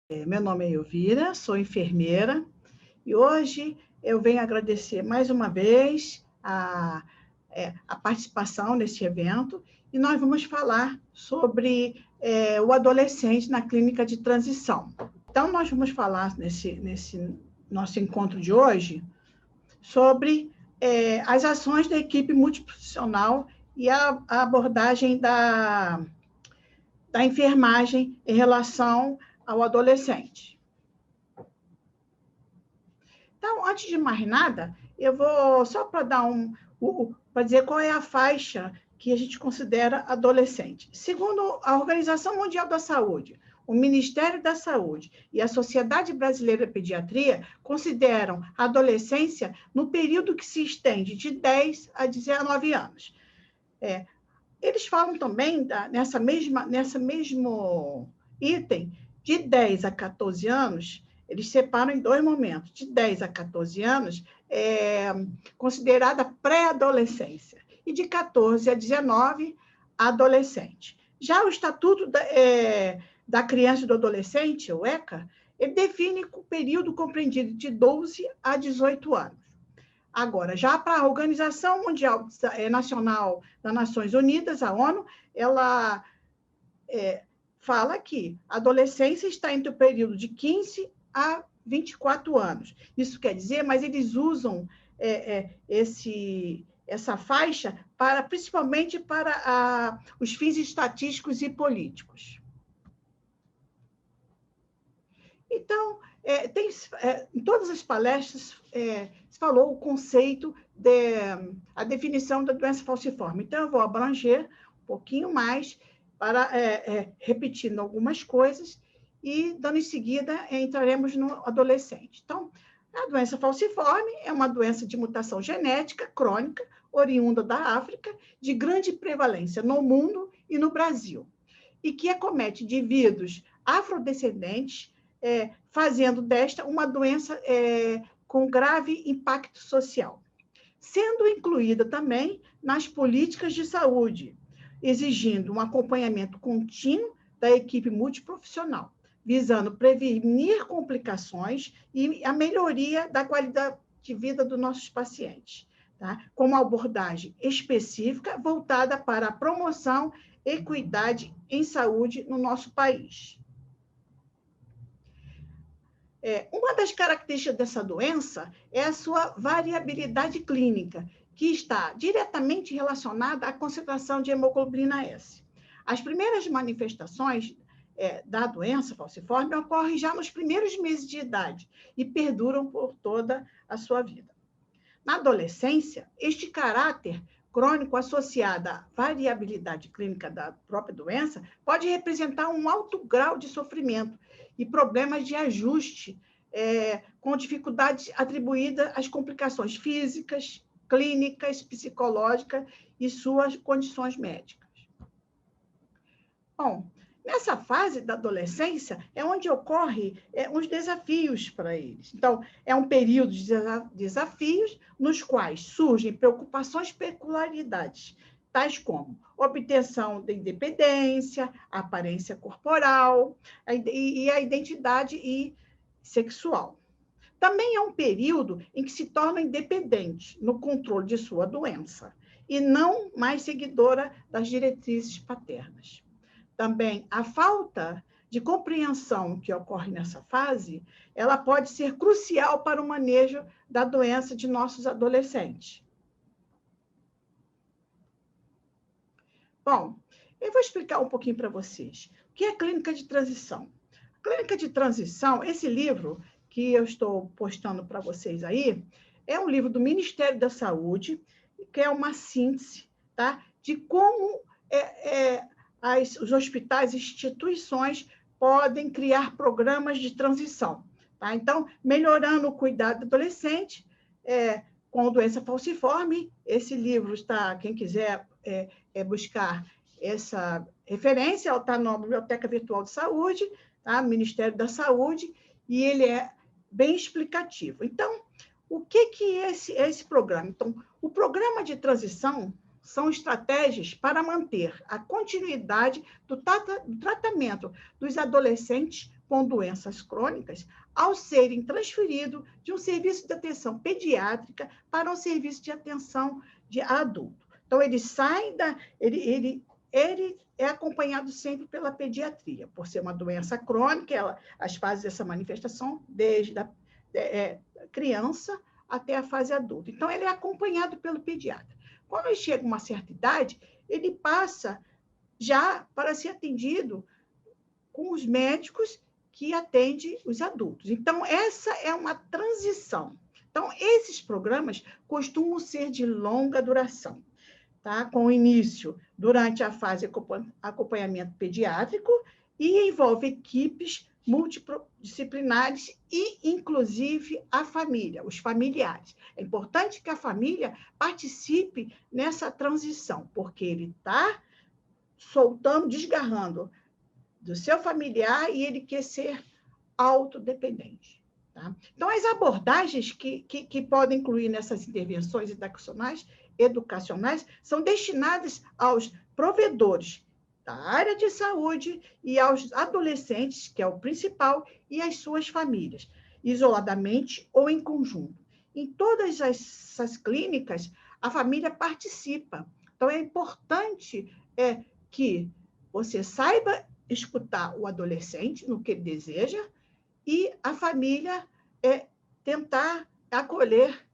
Meu nome é Elvira, sou enfermeira e hoje eu venho agradecer mais uma vez a participação neste evento e nós vamos falar sobre o adolescente na clínica de transição. Então, nós vamos falar nesse nosso encontro de hoje sobre as ações da equipe multiprofissional e a abordagem da enfermagem em relação ao adolescente. Então, antes de mais nada, eu vou só para dar para dizer qual é a faixa que a gente considera adolescente. Segundo a Organização Mundial da Saúde, o Ministério da Saúde e a Sociedade Brasileira de Pediatria consideram a adolescência no período que se estende de 10 a 19 anos. Eles falam também, nessa mesmo item, de 10 a 14 anos, eles separam em dois momentos. De 10 a 14 anos é considerada pré-adolescência, e de 14 a 19, adolescente. Já o Estatuto da Criança e do Adolescente, o ECA, ele define o período compreendido de 12 a 18 anos. Agora, já para a Organização Mundial Nacional das Nações Unidas, a ONU, ela fala que a adolescência está entre o período de 15 a 24 anos. Isso quer dizer, mas eles usam essa faixa principalmente para os fins estatísticos e políticos. Então, em todas as palestras, se falou o conceito a definição da doença falciforme. Então, eu vou abranger um pouquinho mais, repetindo algumas coisas, e, dando em seguida, entraremos no adolescente. Então, a doença falciforme é uma doença de mutação genética crônica, oriunda da África, de grande prevalência no mundo e no Brasil, e que acomete indivíduos afrodescendentes, fazendo desta uma doença com grave impacto social, sendo incluída também nas políticas de saúde, exigindo um acompanhamento contínuo da equipe multiprofissional, visando prevenir complicações e a melhoria da qualidade de vida dos nossos pacientes, tá? Com uma abordagem específica voltada para a promoção e equidade em saúde no nosso país. Uma das características dessa doença é a sua variabilidade clínica, que está diretamente relacionada à concentração de hemoglobina S. As primeiras manifestações da doença falciforme ocorrem já nos primeiros meses de idade e perduram por toda a sua vida. Na adolescência, este caráter crônico associado à variabilidade clínica da própria doença pode representar um alto grau de sofrimento e problemas de ajuste, com dificuldades atribuídas às complicações físicas, clínicas, psicológicas e suas condições médicas. Bom, nessa fase da adolescência é onde ocorrem os desafios para eles. Então, é um período de desafios nos quais surgem preocupações e peculiaridades, tais como obtenção da independência, a aparência corporal e a identidade sexual. Também é um período em que se torna independente no controle de sua doença e não mais seguidora das diretrizes paternas. Também a falta de compreensão que ocorre nessa fase, ela pode ser crucial para o manejo da doença de nossos adolescentes. Bom, eu vou explicar um pouquinho para vocês. O que é clínica de transição? A clínica de transição, esse livro que eu estou postando para vocês aí, é um livro do Ministério da Saúde, que é uma síntese, tá, de como os hospitais e instituições podem criar programas de transição. Tá? Então, melhorando o cuidado do adolescente com doença falciforme, esse livro está, quem quiser buscar essa referência, está na Biblioteca Virtual de Saúde, tá? Ministério da Saúde, e ele é bem explicativo. Então, o que é esse programa? Então, o programa de transição são estratégias para manter a continuidade do tratamento dos adolescentes com doenças crônicas ao serem transferidos de um serviço de atenção pediátrica para um serviço de atenção de adulto. Então, ele sai da... Ele é acompanhado sempre pela pediatria, por ser uma doença crônica, as fases dessa manifestação, desde a criança até a fase adulta. Então, ele é acompanhado pelo pediatra. Quando ele chega a uma certa idade, ele passa já para ser atendido com os médicos que atendem os adultos. Então, essa é uma transição. Então, esses programas costumam ser de longa duração, tá? Com início durante a fase de acompanhamento pediátrico e envolve equipes multidisciplinares e, inclusive, a família, os familiares. É importante que a família participe nessa transição, porque ele está soltando, desgarrando do seu familiar e ele quer ser autodependente. Tá? Então, as abordagens que podem incluir nessas intervenções educacionais são destinadas aos provedores da área de saúde e aos adolescentes, que é o principal, e às suas famílias, isoladamente ou em conjunto. Em todas essas clínicas, a família participa. Então, é importante que você saiba escutar o adolescente no que ele deseja e a família tentar acolher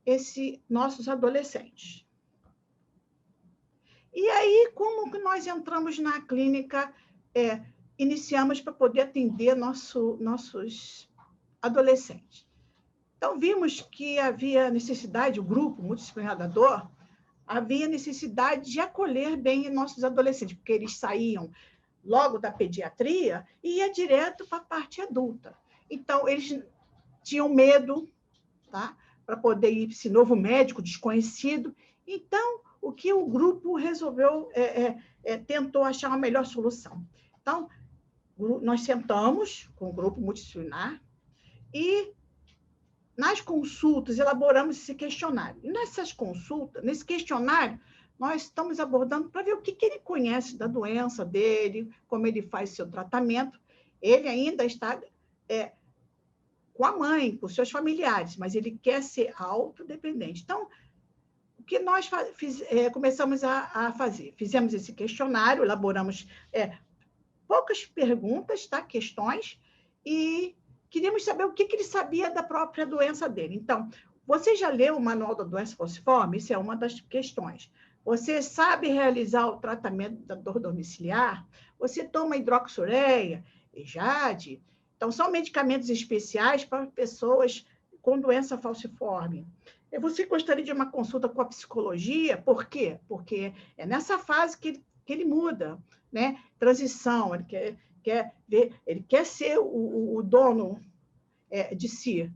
esses nossos adolescentes. E aí, como que nós entramos na clínica, iniciamos para poder atender nossos adolescentes? Então, vimos que havia necessidade, o grupo multidisciplinar da dor, havia necessidade de acolher bem nossos adolescentes, porque eles saíam logo da pediatria e ia direto para a parte adulta. Então, eles tinham medo, tá? Para poder ir esse novo médico desconhecido. Então, o que o grupo resolveu, tentou achar uma melhor solução. Então, nós sentamos com o grupo multidisciplinar e, nas consultas, elaboramos esse questionário. E nessas consultas, nesse questionário, nós estamos abordando para ver o que ele conhece da doença dele, como ele faz seu tratamento. Ele ainda está com a mãe, com seus familiares, mas ele quer ser autodependente. Então, o que nós começamos a fazer? Fizemos esse questionário, elaboramos poucas perguntas, tá? Questões, e queríamos saber o que ele sabia da própria doença dele. Então, você já leu o Manual da Doença Falciforme? Isso é uma das questões. Você sabe realizar o tratamento da dor domiciliar? Você toma hidroxureia, EJAD? Então, são medicamentos especiais para pessoas com doença falciforme. Você gostaria de uma consulta com a psicologia? Por quê? Porque é nessa fase que ele muda, né? Transição, ele quer ver, ele quer ser o dono de si.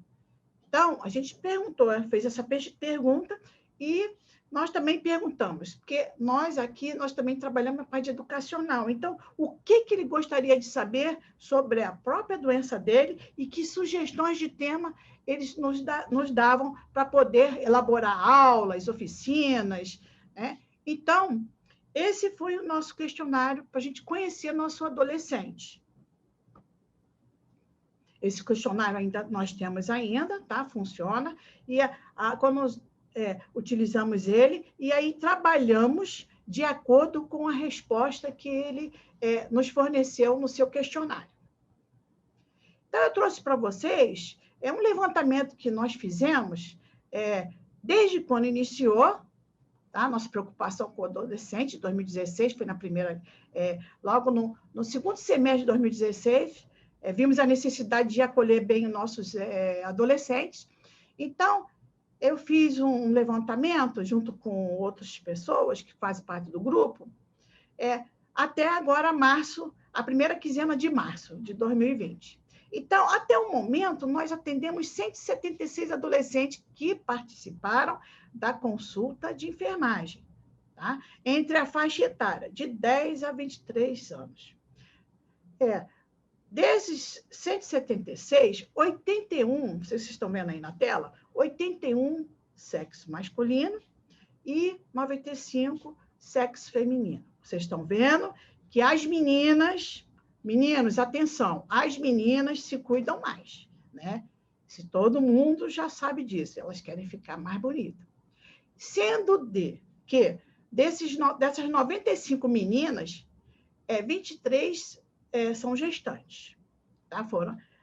Então, a gente perguntou, fez essa pergunta e nós também perguntamos, porque nós aqui, nós também trabalhamos na parte educacional. Então, o que ele gostaria de saber sobre a própria doença dele e que sugestões de tema eles nos davam para poder elaborar aulas, oficinas, né? Então, esse foi o nosso questionário para a gente conhecer nosso adolescente. Esse questionário ainda nós temos ainda, tá? Funciona. E quando utilizamos ele, e aí trabalhamos de acordo com a resposta que ele nos forneceu no seu questionário. Então, eu trouxe para vocês um levantamento que nós fizemos desde quando iniciou, tá? Nossa preocupação com o adolescente, 2016, foi na primeira, logo no segundo semestre de 2016, vimos a necessidade de acolher bem os nossos adolescentes. Então, eu fiz um levantamento junto com outras pessoas que fazem parte do grupo, até agora, março, a primeira quinzena de março de 2020. Então, até o momento, nós atendemos 176 adolescentes que participaram da consulta de enfermagem, tá? Entre a faixa etária de 10 a 23 anos. Desses 176, 81, vocês estão vendo aí na tela, 81 sexo masculino e 95 sexo feminino. Vocês estão vendo que as meninas Meninos, atenção, as meninas se cuidam mais, né? Se todo mundo já sabe disso, elas querem ficar mais bonitas. Sendo que dessas 95 meninas, 23 são gestantes, tá?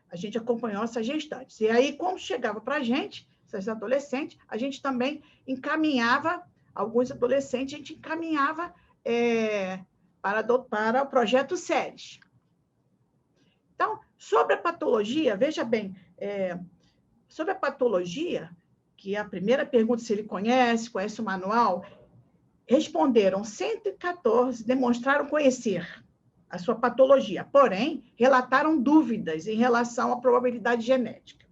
A gente acompanhou essas gestantes. E aí, quando chegava para a gente, essas adolescentes, a gente também encaminhava, alguns adolescentes, a gente encaminhava para o projeto SERES. Então, sobre a patologia, veja bem, sobre a patologia, que é a primeira pergunta, se ele conhece o manual, responderam 114, demonstraram conhecer a sua patologia, porém, relataram dúvidas em relação à probabilidade genética.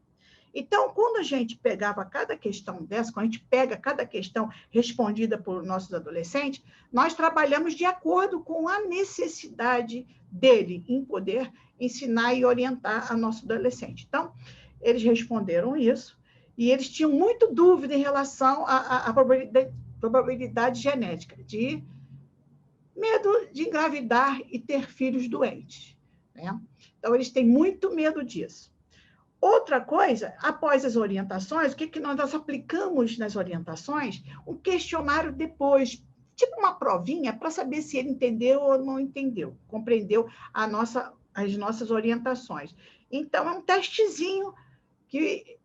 Então, quando a gente pegava cada questão dessa, quando a gente pega cada questão respondida por nossos adolescentes, nós trabalhamos de acordo com a necessidade dele em poder ensinar e orientar a nosso adolescente. Então, eles responderam isso, e eles tinham muita dúvida em relação à probabilidade genética, de medo de engravidar e ter filhos doentes, né? Então, eles têm muito medo disso. Outra coisa, após as orientações, o que nós aplicamos nas orientações? Um questionário depois, tipo uma provinha, para saber se ele entendeu ou não entendeu, compreendeu as nossas orientações. Então, é um testezinho que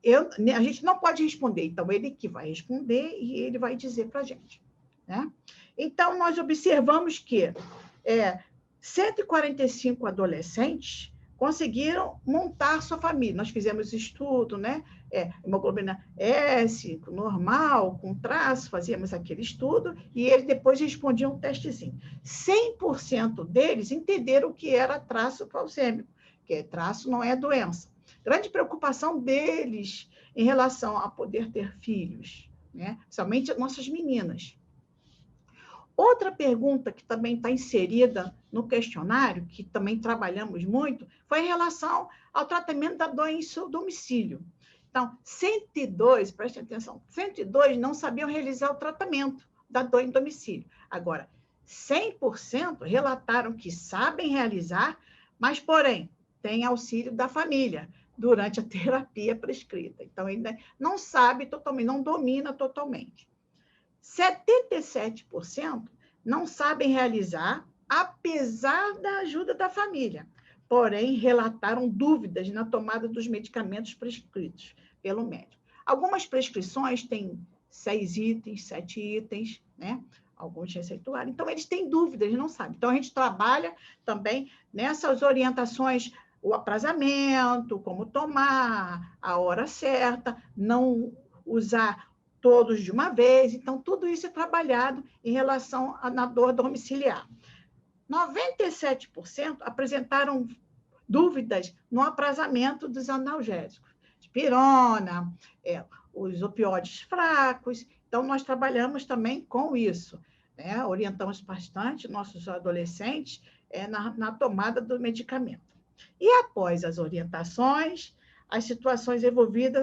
a gente não pode responder, então ele que vai responder e ele vai dizer para a gente, né? Então, nós observamos que 145 adolescentes conseguiram montar sua família. Nós fizemos estudo, né? Hemoglobina S, normal, com traço, fazíamos aquele estudo, e eles depois respondiam um testezinho. 100% deles entenderam o que era traço falcêmico, que traço não é doença. Grande preocupação deles em relação a poder ter filhos, né? Principalmente nossas meninas. Outra pergunta que também está inserida no questionário, que também trabalhamos muito, foi em relação ao tratamento da dor em seu domicílio. Então, 102, prestem atenção, 102 não sabiam realizar o tratamento da dor em domicílio. Agora, 100% relataram que sabem realizar, mas, porém, tem auxílio da família durante a terapia prescrita. Então, ainda não sabe totalmente, não domina totalmente. 77% não sabem realizar, apesar da ajuda da família, porém relataram dúvidas na tomada dos medicamentos prescritos pelo médico. Algumas prescrições têm 6 itens, 7 itens, né? Alguns receituários. Então, eles têm dúvidas, não sabem. Então, a gente trabalha também nessas orientações, o aprazamento, como tomar, a hora certa, não usar todos de uma vez. Então, tudo isso é trabalhado em relação na dor domiciliar. 97% apresentaram dúvidas no aprazamento dos analgésicos, dipirona, os opioides fracos. Então, nós trabalhamos também com isso, né? Orientamos bastante nossos adolescentes na tomada do medicamento. E após as orientações, as situações envolvidas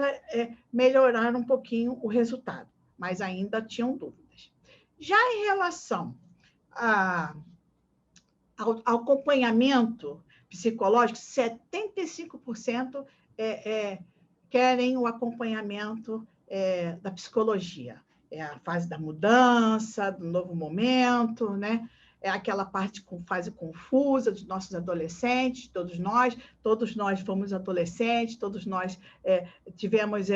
melhoraram um pouquinho o resultado, mas ainda tinham dúvidas. Já em relação ao acompanhamento psicológico, 75% querem o acompanhamento da psicologia. É a fase da mudança, do novo momento, né? É aquela fase confusa dos nossos adolescentes, todos nós fomos adolescentes, todos nós tivemos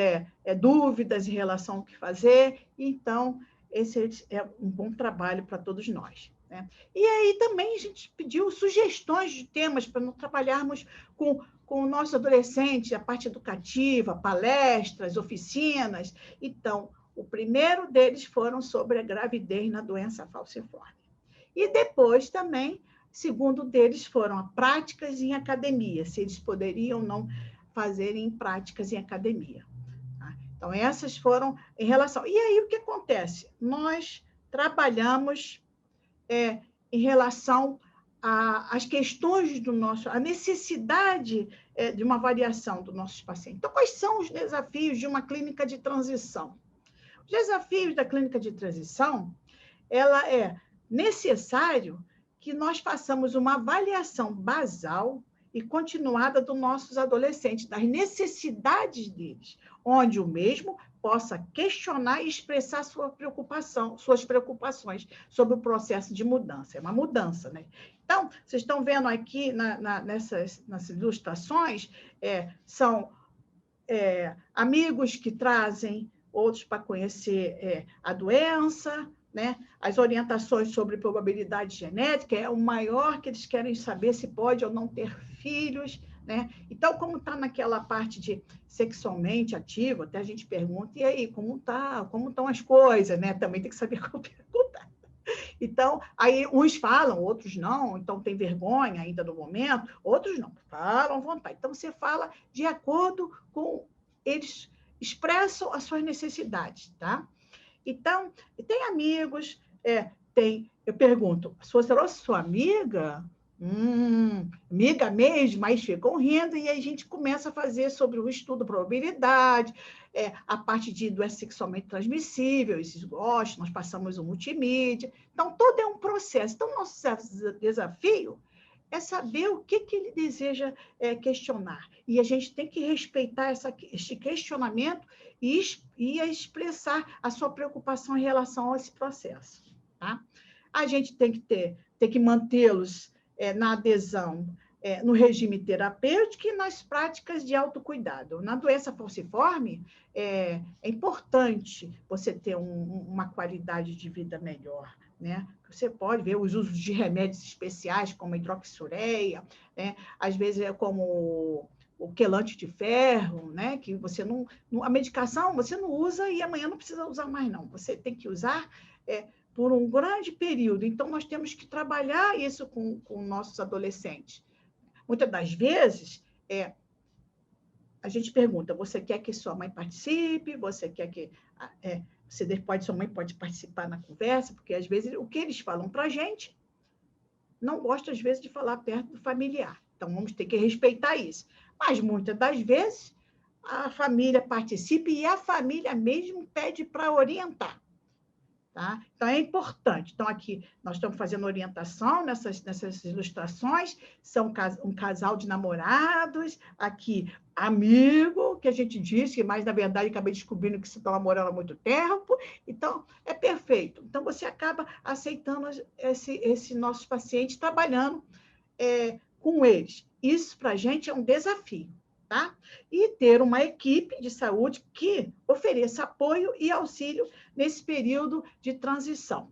dúvidas em relação ao que fazer, então esse é um bom trabalho para todos nós, né? E aí também a gente pediu sugestões de temas para nós trabalharmos com o nosso adolescente, a parte educativa, palestras, oficinas. Então, o primeiro deles foram sobre a gravidez na doença falciforme. E depois também, segundo deles, foram práticas em academia, se eles poderiam ou não fazerem práticas em academia. Tá? Então, essas foram em relação... E aí, o que acontece? Nós trabalhamos em relação às questões do nosso... a necessidade de uma variação dos nossos pacientes. Então, quais são os desafios de uma clínica de transição? Os desafios da clínica de transição, ela é necessário que nós façamos uma avaliação basal e continuada dos nossos adolescentes, das necessidades deles, onde o mesmo possa questionar e expressar suas preocupações sobre o processo de mudança. É uma mudança, né? Então, vocês estão vendo aqui nessas ilustrações, são amigos que trazem outros para conhecer a doença, né? As orientações sobre probabilidade genética, o maior que eles querem saber se pode ou não ter filhos, né? Então, como está naquela parte de sexualmente ativo, até a gente pergunta, e aí, como estão as coisas, né? Também tem que saber como perguntar. Então, aí uns falam, outros não, então tem vergonha ainda no momento, outros não, falam à vontade. Então, você fala de acordo com eles expressam as suas necessidades, tá? Então, tem amigos, eu pergunto, será sua amiga? Amiga mesmo, mas ficam rindo, e aí a gente começa a fazer sobre o estudo probabilidade, a parte de doença sexualmente transmissível, esses gostos, nós passamos o multimídia. Então, todo é um processo. Então, nosso desafio é saber o que ele deseja questionar. E a gente tem que respeitar este questionamento e expressar a sua preocupação em relação a esse processo. Tá? A gente tem que mantê-los na adesão, no regime terapêutico e nas práticas de autocuidado. Na doença falciforme, é importante você ter uma qualidade de vida melhor, né? Você pode ver os usos de remédios especiais, como a hidroxureia, né? Às vezes é como o quelante de ferro, né? Que você a medicação você não usa e amanhã não precisa usar mais, não. Você tem que usar por um grande período. Então, nós temos que trabalhar isso com nossos adolescentes. Muitas das vezes, a gente pergunta, você quer que sua mãe participe? Você quer que... sua mãe pode participar na conversa? Porque, às vezes, o que eles falam para a gente não gosta, às vezes, de falar perto do familiar. Então, vamos ter que respeitar isso. Mas, muitas das vezes, a família participa e a família mesmo pede para orientar. Tá? Então, é importante. Então, aqui nós estamos fazendo orientação nessas ilustrações, são um casal de namorados, aqui amigo, que a gente disse, mas, na verdade, acabei descobrindo que se estão namorando há muito tempo. Então, é perfeito. Então, você acaba aceitando esse nossos pacientes, trabalhando com eles. Isso, para a gente, é um desafio. Tá? E ter uma equipe de saúde que ofereça apoio e auxílio nesse período de transição.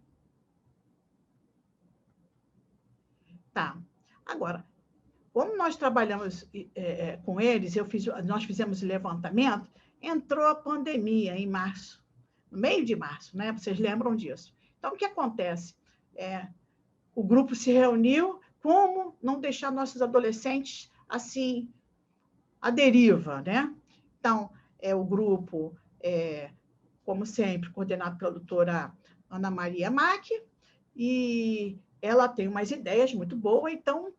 Tá. Agora, como nós trabalhamos com eles, nós fizemos levantamento, entrou a pandemia em março, no meio de março, né? Vocês lembram disso. Então, o que acontece? O grupo se reuniu, como não deixar nossos adolescentes assim à deriva, né? Então, o grupo, como sempre, coordenado pela doutora Ana Maria Mack, e ela tem umas ideias muito boas, então,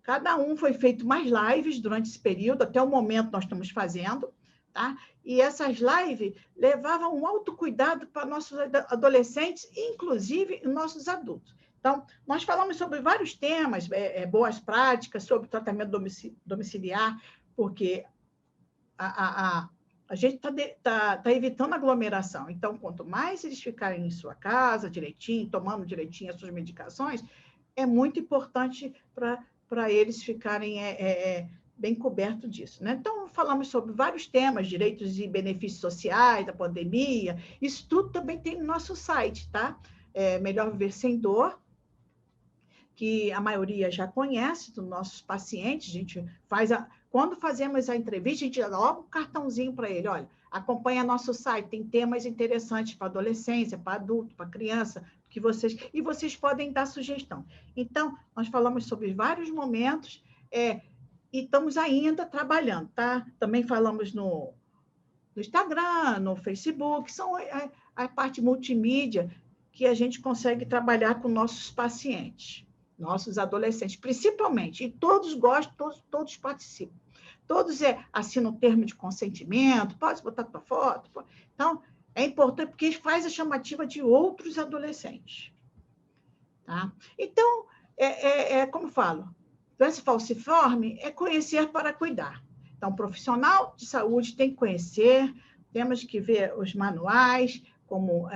cada um foi feito mais lives durante esse período, até o momento nós estamos fazendo, tá? E essas lives levavam um autocuidado para nossos adolescentes, inclusive nossos adultos. Então, nós falamos sobre vários temas, boas práticas, sobre tratamento domiciliar, porque a gente está evitando aglomeração. Então, quanto mais eles ficarem em sua casa, direitinho, tomando direitinho as suas medicações, é muito importante para eles ficarem bem cobertos disso. Né? Então, falamos sobre vários temas, direitos e benefícios sociais da pandemia. Isso tudo também tem no nosso site, tá? Melhor Viver Sem Dor, que a maioria já conhece dos nossos pacientes. A gente quando fazemos a entrevista, a gente dá logo um cartãozinho para ele. Olha, acompanha nosso site, tem temas interessantes para adolescência, para adulto, para criança, e vocês podem dar sugestão. Então, nós falamos sobre vários momentos e estamos ainda trabalhando, tá? Também falamos no Instagram, no Facebook, são a parte multimídia que a gente consegue trabalhar com nossos pacientes, nossos adolescentes, principalmente, e todos gostam, todos participam. Todos assinam o termo de consentimento, pode botar tua foto. Então, é importante porque faz a chamativa de outros adolescentes. Tá? Então, como eu falo, doença falciforme é conhecer para cuidar. Então, o profissional de saúde tem que conhecer, temos que ver os manuais, como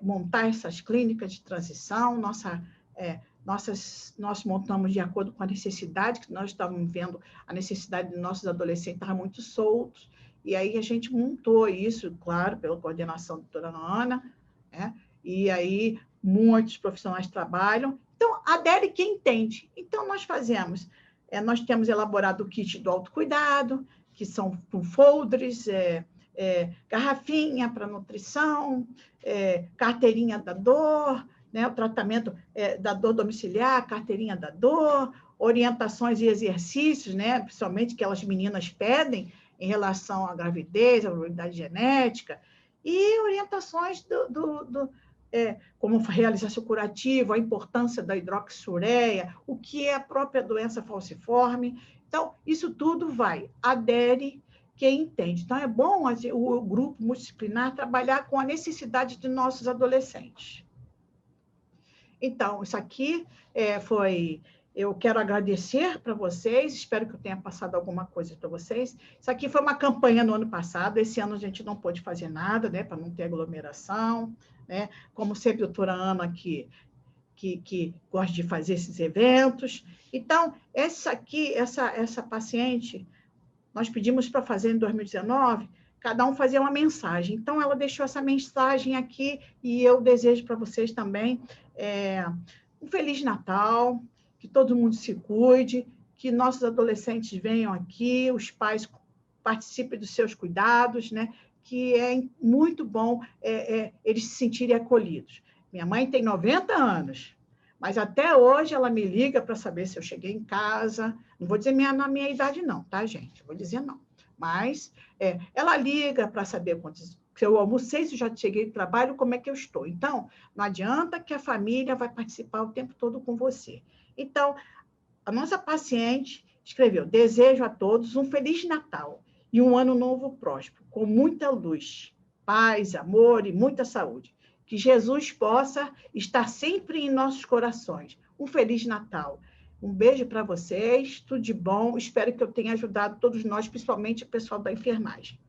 montar essas clínicas de transição, nós montamos de acordo com a necessidade, que nós estávamos vendo a necessidade dos nossos adolescentes estavam muito soltos, e aí a gente montou isso, claro, pela coordenação da doutora Ana, né? E aí muitos profissionais trabalham. Então, adere quem entende. Então, nós temos elaborado o kit do autocuidado, que são com folders, garrafinha para nutrição, carteirinha da dor, né, o tratamento da dor domiciliar, carteirinha da dor, orientações e exercícios, né, principalmente que aquelas meninas pedem em relação à gravidez, à probabilidade genética, e orientações como realizar seu curativo, a importância da hidroxureia, o que é a própria doença falciforme. Então, isso tudo adere quem entende. Então, é bom o grupo multidisciplinar trabalhar com a necessidade de nossos adolescentes. Então, isso aqui eu quero agradecer para vocês, espero que eu tenha passado alguma coisa para vocês. Isso aqui foi uma campanha no ano passado, esse ano a gente não pôde fazer nada, né, para não ter aglomeração, né? Como sempre, a doutora Ana que gosta de fazer esses eventos. Então, essa paciente, nós pedimos para fazer em 2019, cada um fazer uma mensagem. Então, ela deixou essa mensagem aqui e eu desejo para vocês também um Feliz Natal, que todo mundo se cuide, que nossos adolescentes venham aqui, os pais participem dos seus cuidados, né? Que é muito bom eles se sentirem acolhidos. Minha mãe tem 90 anos, mas até hoje ela me liga para saber se eu cheguei em casa. Não vou dizer na minha idade não, tá, gente? Vou dizer não. Mas ela liga para saber se eu almocei, se eu já cheguei do trabalho, como é que eu estou. Então, não adianta que a família vai participar o tempo todo com você. Então, a nossa paciente escreveu: desejo a todos um Feliz Natal e um ano novo próspero, com muita luz, paz, amor e muita saúde. Que Jesus possa estar sempre em nossos corações. Um Feliz Natal. Um beijo para vocês, tudo de bom. Espero que eu tenha ajudado todos nós, principalmente o pessoal da enfermagem.